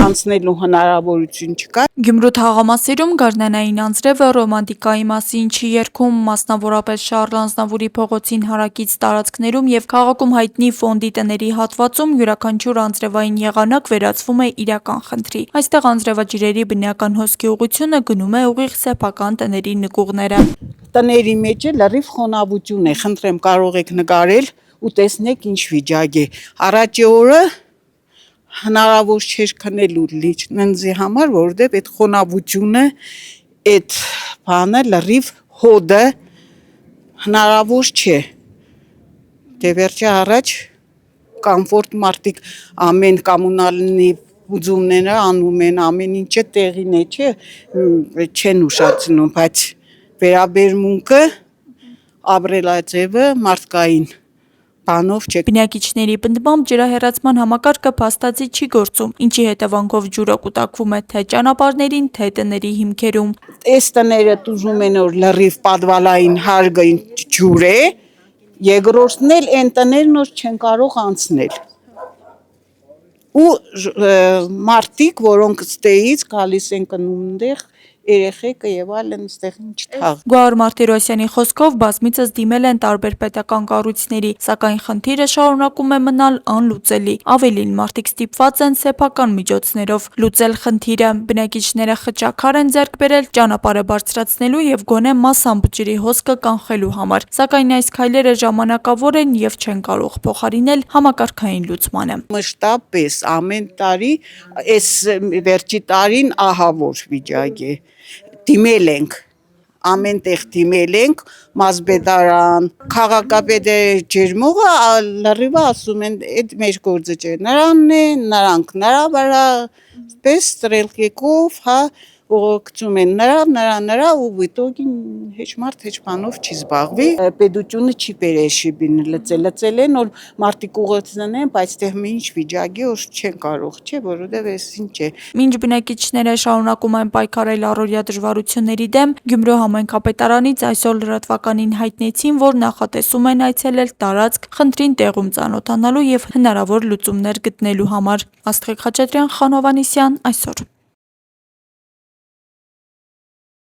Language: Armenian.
անցնելու հնարավորություն չկա։ Գյումրու թաղամասերում գարնանային անձրևը ռոմանտիկայի մասին չի երգում, մասնավորապես Շառլ Ազնավուրի փողոցին հարակից տարածքներում եւ քաղաքում հայտնի ֆոնդի տների հատվածում յուրաքանչյուր անձրևային եղանակ վերածվում է իրական խնդրի։ Այստեղ անձրևաջրերի բնական հոսքի ուղղությունը գնում է ուղիղ սեփական տների նկուղները։ Տների մեջ լրիվ խոնավություն է, խնդրեմ կարող եք նկարել ու տեսնեք ինչ վիճակ է։ Առաջի օրը հնարավոր չէր քնելու լիճնձի համար, որովհետև այդ խոնավությունը, այդ բանը լրիվ հոդը հնարավոր չէ։ Դե վերջի առաջ կոմֆորտ մարդիկ ամեն կոմունալնի ուզումները անում են, ամեն ինչը տեղին է, չեն ուշացնում, բայց վերաբերմունքը ապրելաձևը մարդկային բանով չէ։ Բնակիչների պնդմամբ ջրահեռացման համակարգը փաստացի չի գործում, ինչի հետևանքով ջուրը կուտակվում է թե ճանապարհներին, թե տների հիմքերում։ Այս տները ուզում են որ լրիվ պատվալային հարգը ջուր է, երկրորդն էլ այն տներն որ չեն կարող անցնել։ Ու մարդիկ, որոնք ստեից գալիս են կնում այնտեղ, երեխեքը եւ այլն այստեղ ինչ թաղ։ Գոհար Մարտիրոսյանի խոսքով բազմիցս դիմել են տարբեր պետական կառույցների, սակայն խնդիրը շարունակում է մնալ անլուծելի։ Ավելին, մարդիկ ստիպված են սեփական միջոցներով լուծել խնդիրը։ Բնակիչները խճաքար են ձեռք բերել ճանապարհը բարձրացնելու եւ գոնե մասամբ ջրի հոսքը կանխելու համար, սակայն այս քայլերը ժամանակավոր են եւ չեն կարող փոխարինել համակարգային լուծմանը։ Մշտապես ամեն տարի, այս վերջի տարին ահավոր վիճակ է։ Դիմել ենք, ամեն տեղ դիմել ենք, Մազբեդարան, քաղաքապետը ջերմողը լրիվ ասում են, այդ մեր գործը չէ, նրանն է, նրանք նրա վրա, պես ստրելքով, ուղղակցում են նրա ու վիտոգին հեչ մարդ հեչ բանով չի զբաղվի։ Պետությունը չի պերեշիբին լծել են, որ մարդիկ ուղղացնեն են, բայց տեղ մի ինչ վիճակի որ չեն կարող, չէ, որովհետև այս ինչ է։ Մինչ բնակիչները շարունակում են պայքարել առօրյա դժվարությունների դեմ, Գյումրու համայնքապետարանից այսօր լրատվականին հայտնեցին, որ նախատեսում են այցելել տարածք խնդրին տեղում ծանոթանալու եւ հնարավոր լուծումներ գտնելու համար։ Աստղիկ Խաչատրյան, Խան Հովհաննիսյան, այսօր։